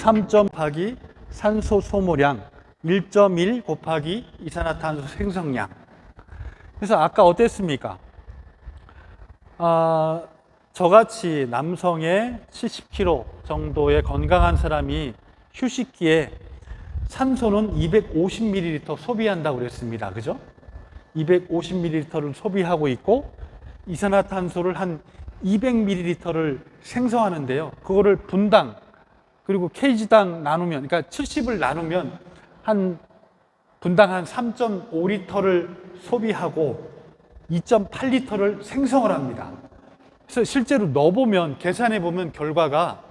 3점 곱하기 산소 소모량 1.1 곱하기 이산화탄소 생성량. 그래서 아까 어땠습니까? 저같이 남성의 70kg 정도의 건강한 사람이 휴식기에 산소는 250ml 소비한다고 그랬습니다. 그죠? 250ml를 소비하고 있고 이산화탄소를 한 200ml를 생성하는데요. 그거를 분당 그리고 kg당 나누면, 그러니까 70을 나누면 한 분당 한 3.5리터를 소비하고 2.8리터를 생성을 합니다. 그래서 실제로 넣어보면, 계산해보면 결과가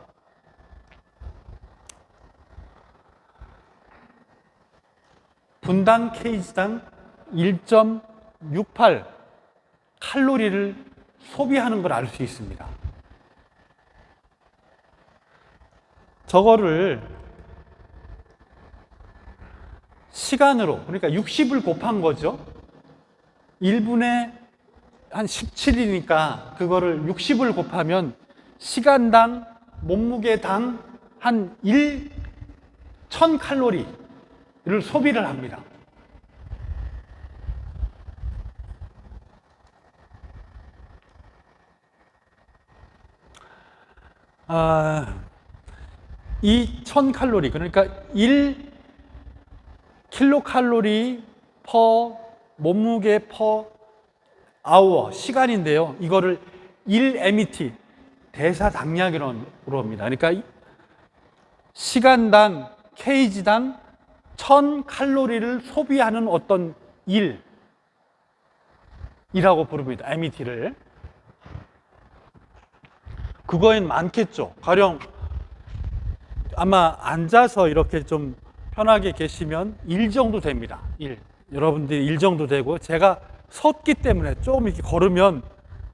분당 kg당 1.68 칼로리를 소비하는 걸 알 수 있습니다. 저거를 시간으로, 그러니까 60을 곱한 거죠. 1분에 한 17이니까 그거를 60을 곱하면 시간당, 몸무게당 한 1000칼로리를 소비를 합니다. 이 1000칼로리, 그러니까 1킬로칼로리 퍼 몸무게 퍼 아워, 시간인데요. 이거를 1MET, 대사당량이라고 합니다. 그러니까 시간당, kg당 1000칼로리를 소비하는 어떤 일이라고 부릅니다. MET를. 그거엔 많겠죠. 가령 아마 앉아서 이렇게 좀 편하게 계시면 1 정도 됩니다. 1. 여러분들이 1 정도 되고, 제가 섰기 때문에 조금 이렇게 걸으면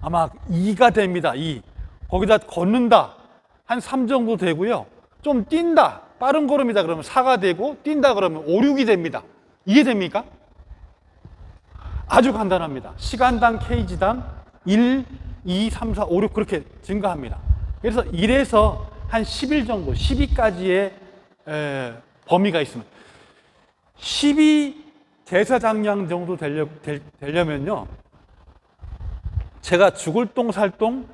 아마 2가 됩니다. 2. 거기다 걷는다. 한 3 정도 되고요. 좀 뛴다. 빠른 걸음이다 그러면 4가 되고, 뛴다 그러면 5, 6이 됩니다. 이해됩니까? 아주 간단합니다. 시간당 kg당 1, 2, 3, 4, 5, 6 그렇게 증가합니다. 그래서 1에서 한 10일 정도, 12까지의 범위가 있습니다. 12 대사당량 정도 되려면요, 제가 죽을 똥 살 똥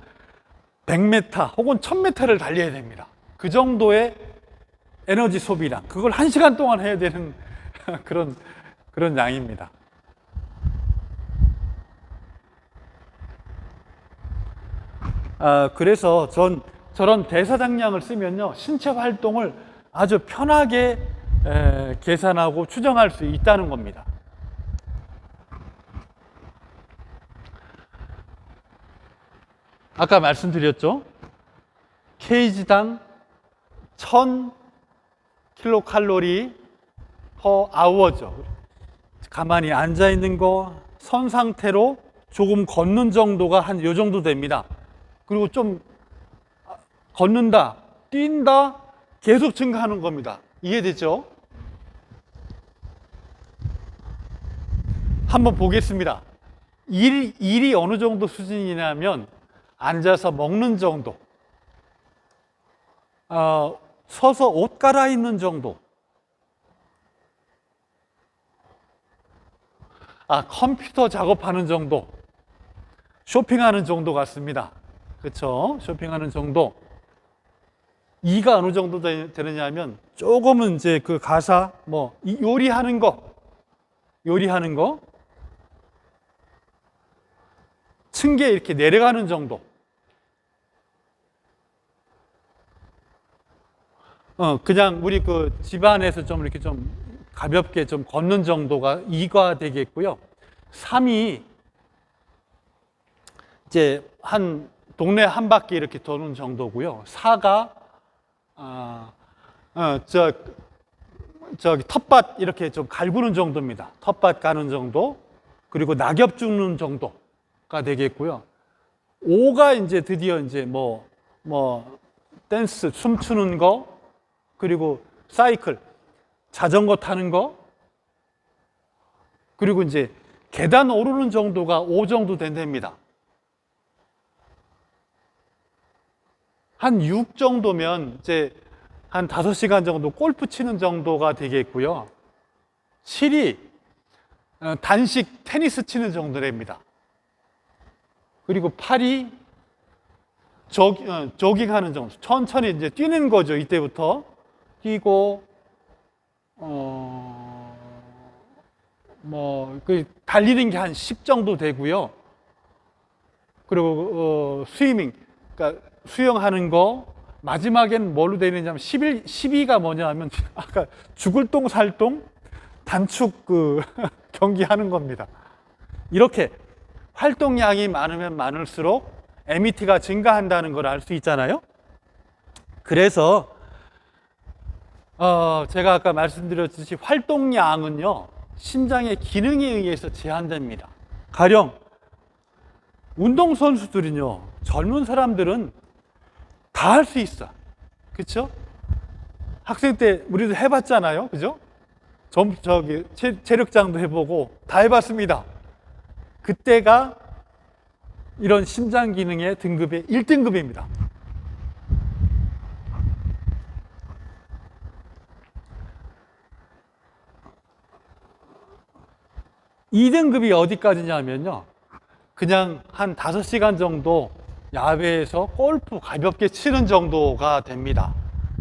100m 혹은 1000m를 달려야 됩니다. 그 정도의 에너지 소비량, 그걸 1시간 동안 해야 되는 그런 양입니다. 그래서 저런 대사당량을 쓰면요, 신체 활동을 아주 편하게 계산하고 추정할 수 있다는 겁니다. 아까 말씀드렸죠? kg당 1000킬로칼로리 퍼 아워죠. 가만히 앉아 있는 거, 선 상태로 조금 걷는 정도가 한 요 정도 됩니다. 그리고 좀 걷는다, 뛴다, 계속 증가하는 겁니다. 이해됐죠? 한번 보겠습니다. 일이 어느 정도 수준이냐면, 앉아서 먹는 정도, 서서 옷 갈아입는 정도, 컴퓨터 작업하는 정도, 쇼핑하는 정도 같습니다. 그렇죠? 쇼핑하는 정도. 2가 어느 정도 되느냐 하면, 조금은 이제 그 가사, 요리하는 거, 층계 이렇게 내려가는 정도. 그냥 우리 그 집안에서 좀 이렇게 좀 가볍게 좀 걷는 정도가 2가 되겠고요. 3이 이제 한 동네 한 바퀴 이렇게 도는 정도고요. 4가 저기 텃밭 이렇게 좀 갈구는 정도입니다. 텃밭 가는 정도. 그리고 낙엽 줍는 정도가 되겠고요. 5가 이제 드디어 이제 댄스, 춤추는 거, 그리고 사이클, 자전거 타는 거, 그리고 이제 계단 오르는 정도가 5 정도 된답니다. 한 6 정도면 이제 한 5시간 정도 골프 치는 정도가 되겠고요. 7이 단식 테니스 치는 정도 됩니다. 그리고 8이 조깅하는 정도, 천천히 이제 뛰는 거죠. 이때부터 뛰고 달리는 게 한 10 정도 되고요. 그리고 스위밍, 그러니까 수영하는 거 마지막엔 뭘로 되어 있느냐면 12가 뭐냐 하면 아까 죽을 똥 살 똥 단축 경기하는 겁니다. 이렇게 활동량이 많으면 많을수록 MET가 증가한다는 걸 알 수 있잖아요. 그래서 제가 아까 말씀드렸듯이 활동량은요, 심장의 기능에 의해서 제한됩니다. 가령 운동선수들은요, 젊은 사람들은 다 할 수 있어. 그렇죠? 학생 때 우리도 해봤잖아요. 그죠? 체력장도 해보고 다 해봤습니다. 그때가 이런 심장 기능의 등급의 1등급입니다. 이 등급이 어디까지냐면요, 그냥 한 5시간 정도 야외에서 골프 가볍게 치는 정도가 됩니다.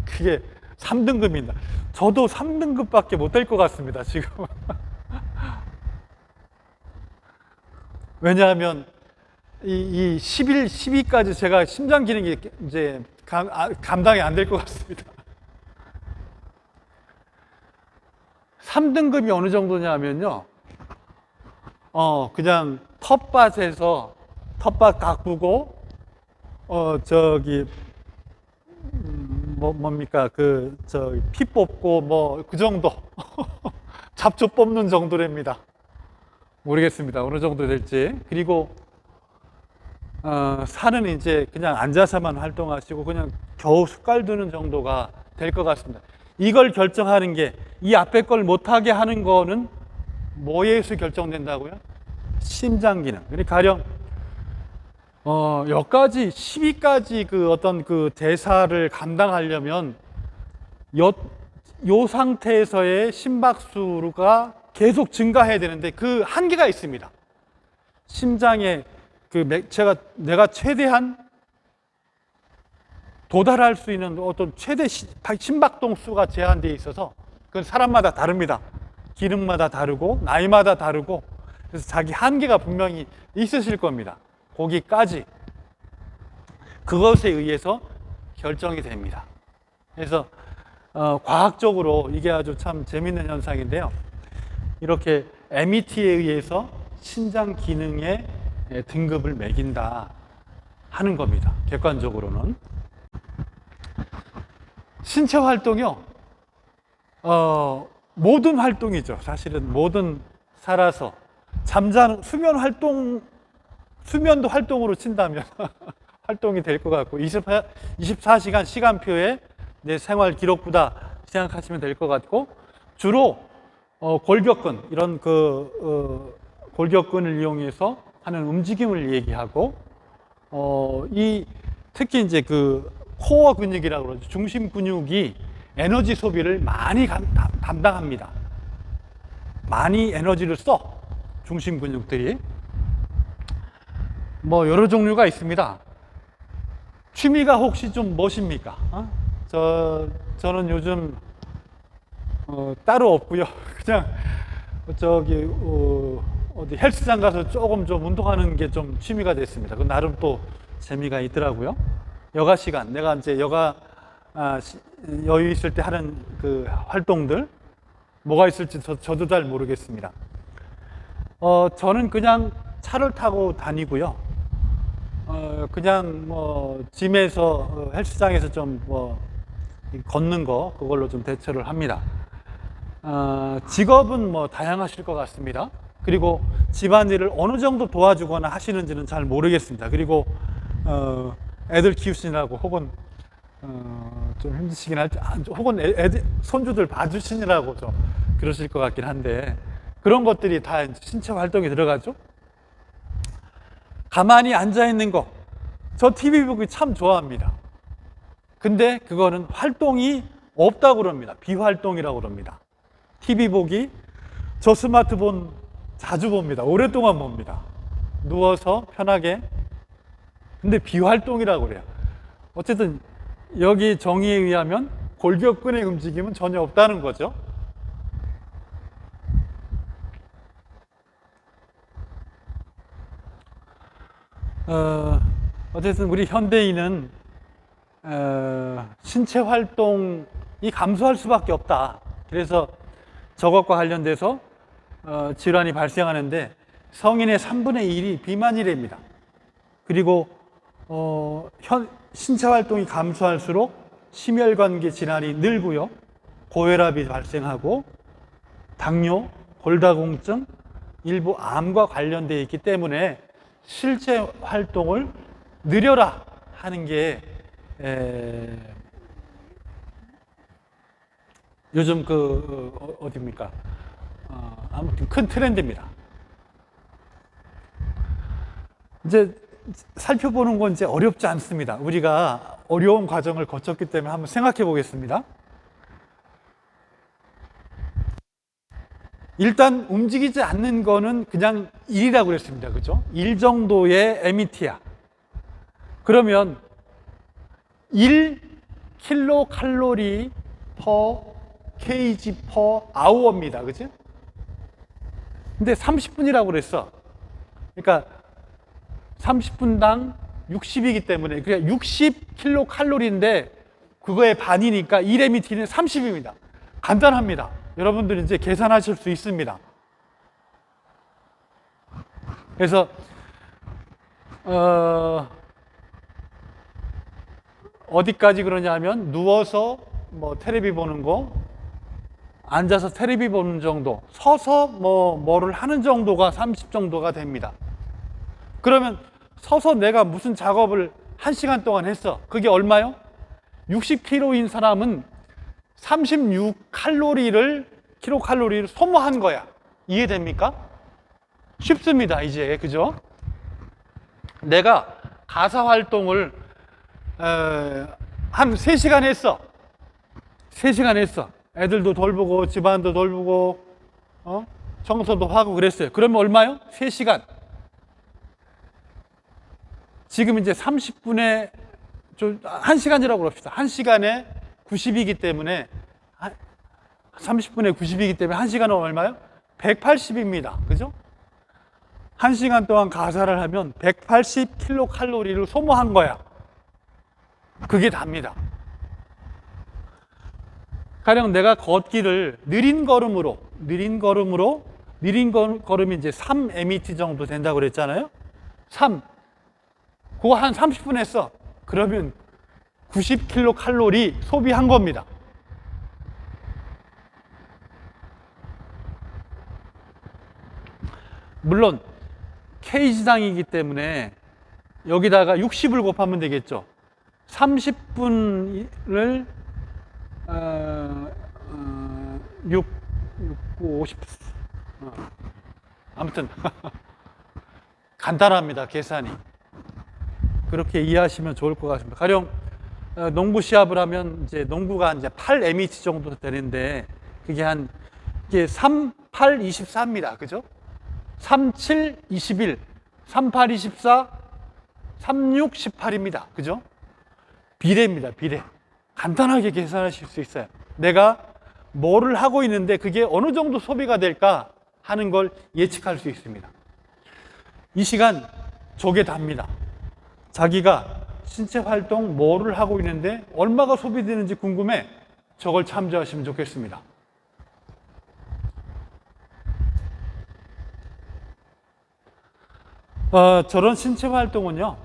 그게 3등급입니다. 저도 3등급밖에 못 될 것 같습니다, 지금. 왜냐하면 이 11, 12까지 제가 심장 기능이 이제 감당이 안 될 것 같습니다. 3등급이 어느 정도냐면요, 그냥 텃밭에서 텃밭 가꾸고 뭡니까 피 뽑고 그 정도 잡초 뽑는 정도랍니다. 모르겠습니다, 어느 정도 될지. 그리고 산은 이제 그냥 앉아서만 활동하시고 그냥 겨우 숟갈 드는 정도가 될 것 같습니다. 이걸 결정하는 게, 이 앞에 걸 못하게 하는 거는 뭐에 의해서 결정된다고요? 심장 기능. 그러니까 가령 여기까지 12까지 어떤 대사를 감당하려면 요 상태에서의 심박수가 계속 증가해야 되는데 그 한계가 있습니다. 심장에 내가 최대한 도달할 수 있는 어떤 최대 심박동 수가 제한되어 있어서 그건 사람마다 다릅니다. 기능마다 다르고 나이마다 다르고, 그래서 자기 한계가 분명히 있으실 겁니다. 거기까지 그것에 의해서 결정이 됩니다. 그래서 과학적으로 이게 아주 참 재밌는 현상인데요, 이렇게 MET에 의해서 신장 기능의 등급을 매긴다 하는 겁니다. 객관적으로는. 신체 활동이요, 모든 활동이죠. 사실은 모든 살아서 수면도 활동으로 친다면 활동이 될 것 같고, 24시간 시간표에 내 생활 기록부다 생각하시면 될 것 같고, 주로 골격근, 이런 골격근을 이용해서 하는 움직임을 얘기하고, 특히 이제 코어 근육이라고 그러죠. 중심 근육이 에너지 소비를 많이 담당합니다. 많이 에너지를 써, 중심 근육들이. 여러 종류가 있습니다. 취미가 혹시 좀 무엇입니까? 저는 요즘 따로 없고요. 그냥 어디 헬스장 가서 조금 좀 운동하는 게 좀 취미가 됐습니다. 그 나름 또 재미가 있더라고요. 여가 시간, 내가 이제 여가 여유 있을 때 하는 활동들 뭐가 있을지 저도 잘 모르겠습니다. 저는 그냥 차를 타고 다니고요. 그냥 짐에서 헬스장에서 좀 걷는 거, 그걸로 좀 대처를 합니다. 직업은 다양하실 것 같습니다. 그리고 집안일을 어느 정도 도와주거나 하시는지는 잘 모르겠습니다. 그리고 애들 키우시느라고 혹은 좀 힘드시긴 할지, 혹은 손주들 봐주시느라고 좀 그러실 것 같긴 한데, 그런 것들이 다 신체 활동에 들어가죠. 가만히 앉아 있는 거, 저 TV 보기 참 좋아합니다. 근데 그거는 활동이 없다고 그럽니다. 비활동이라고 그럽니다. TV 보기, 저 스마트폰 자주 봅니다. 오랫동안 봅니다. 누워서 편하게. 근데 비활동이라고 그래요. 어쨌든 여기 정의에 의하면 골격근의 움직임은 전혀 없다는 거죠. 어쨌든 우리 현대인은 신체 활동이 감소할 수밖에 없다. 그래서 저것과 관련돼서 질환이 발생하는데 성인의 3분의 1이 비만이랍니다. 그리고 신체 활동이 감소할수록 심혈관계 질환이 늘고요. 고혈압이 발생하고 당뇨, 골다공증, 일부 암과 관련되어 있기 때문에 실제 활동을 늘려라 하는 게 요즘 어디입니까? 아무튼 큰 트렌드입니다. 이제 살펴보는 건 이제 어렵지 않습니다. 우리가 어려운 과정을 거쳤기 때문에 한번 생각해 보겠습니다. 일단 움직이지 않는 거는 그냥 1이라고 그랬습니다. 그죠? 1 정도의 MET야. 그러면 1kcal per kg per hour입니다. 그치? 근데 30분이라고 그랬어. 그러니까 30분당 60이기 때문에 그냥 60kcal인데 그거의 반이니까 1mT는 30입니다. 간단합니다. 여러분들 이제 계산하실 수 있습니다. 그래서 어디까지 그러냐면 누워서 뭐 테레비 보는 거, 앉아서 테레비 보는 정도, 서서 뭐를 하는 정도가 30 정도가 됩니다. 그러면 서서 내가 무슨 작업을 1시간 동안 했어. 그게 얼마요? 60kg인 사람은 36kcal를 소모한 거야. 이해됩니까? 쉽습니다, 이제. 그죠? 내가 가사 활동을 한 3시간 했어. 3시간 했어. 애들도 돌보고 집안도 돌보고 청소도 하고 그랬어요. 그러면 얼마요? 3시간. 지금 이제 30분에 1시간이라고 그럽시다. 1시간에 90이기 때문에 30분에 90이기 때문에 1시간은 얼마요? 180입니다. 그죠? 1시간 동안 가사를 하면 180kcal를 소모한 거야. 그게 답니다. 가령 내가 걷기를 느린 걸음이 이제 3MET 정도 된다고 그랬잖아요. 3. 그거 한 30분 했어. 그러면 90kcal 소비한 겁니다. 물론 K지당이기 때문에 여기다가 60을 곱하면 되겠죠. 30분을 6, 9, 50 아무튼 간단합니다. 계산이. 그렇게 이해하시면 좋을 것 같습니다. 가령 농구 시합을 하면 이제 농구가 이제 8MET 정도 되는데 그게 이게 3, 8, 24입니다. 그죠? 3, 7, 21, 3, 8, 24, 3, 6, 18입니다. 그죠? 비례입니다. 비례. 간단하게 계산하실 수 있어요. 내가 뭐를 하고 있는데 그게 어느 정도 소비가 될까 하는 걸 예측할 수 있습니다. 이 시간 저게 답니다. 자기가 신체 활동 뭐를 하고 있는데 얼마가 소비되는지 궁금해. 저걸 참조하시면 좋겠습니다. 저런 신체 활동은요,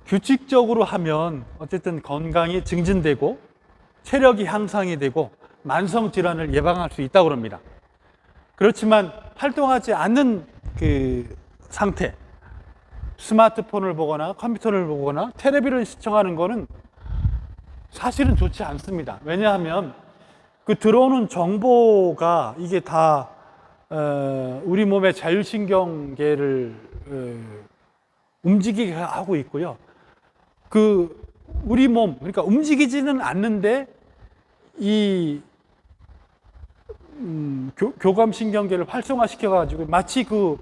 규칙적으로 하면 어쨌든 건강이 증진되고 체력이 향상이 되고 만성 질환을 예방할 수 있다고 합니다. 그렇지만 활동하지 않는 그 상태, 스마트폰을 보거나 컴퓨터를 보거나 텔레비를 시청하는 거는 사실은 좋지 않습니다. 왜냐하면 그 들어오는 정보가 이게 다 우리 몸의 자율신경계를 움직이게 하고 있고요. 그 우리 몸, 그러니까 움직이지는 않는데 이 교감신경계를 활성화시켜 가지고 마치 그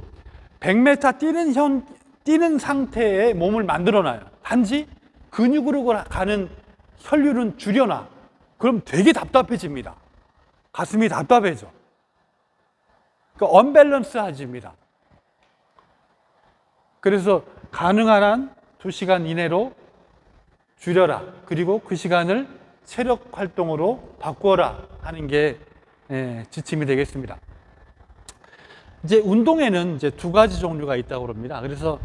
100m 뛰는 상태의 몸을 만들어 놔요. 단지 근육으로 가는 혈류는 줄여놔. 그럼 되게 답답해집니다. 가슴이 답답해져. 그러니까 언밸런스해집니다. 그래서 가능한 한 2시간 이내로 줄여라. 그리고 그 시간을 체력 활동으로 바꾸어라 하는 게 지침이 되겠습니다. 이제 운동에는 이제 2가지 종류가 있다고 합니다. 그래서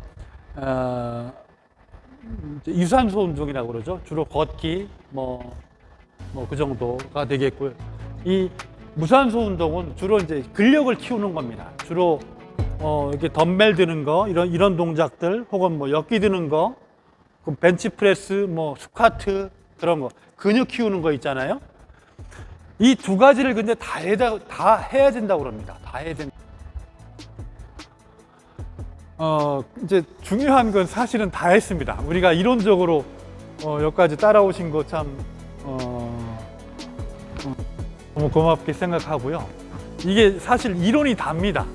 이제 유산소 운동이라고 그러죠. 주로 걷기 그 정도가 되겠고요. 이 무산소 운동은 주로 이제 근력을 키우는 겁니다. 주로 이렇게 덤벨 드는 거 이런 동작들 혹은 역기 드는 거, 벤치프레스, 스쿼트 그런 거 근육 키우는 거 있잖아요. 이 2가지를 근데 다 해야 된다고 그럽니다. 다 해야 된다. 이제 중요한 건 사실은 다 했습니다. 우리가 이론적으로 여기까지 따라오신 거 참 너무 고맙게 생각하고요. 이게 사실 이론이 답니다.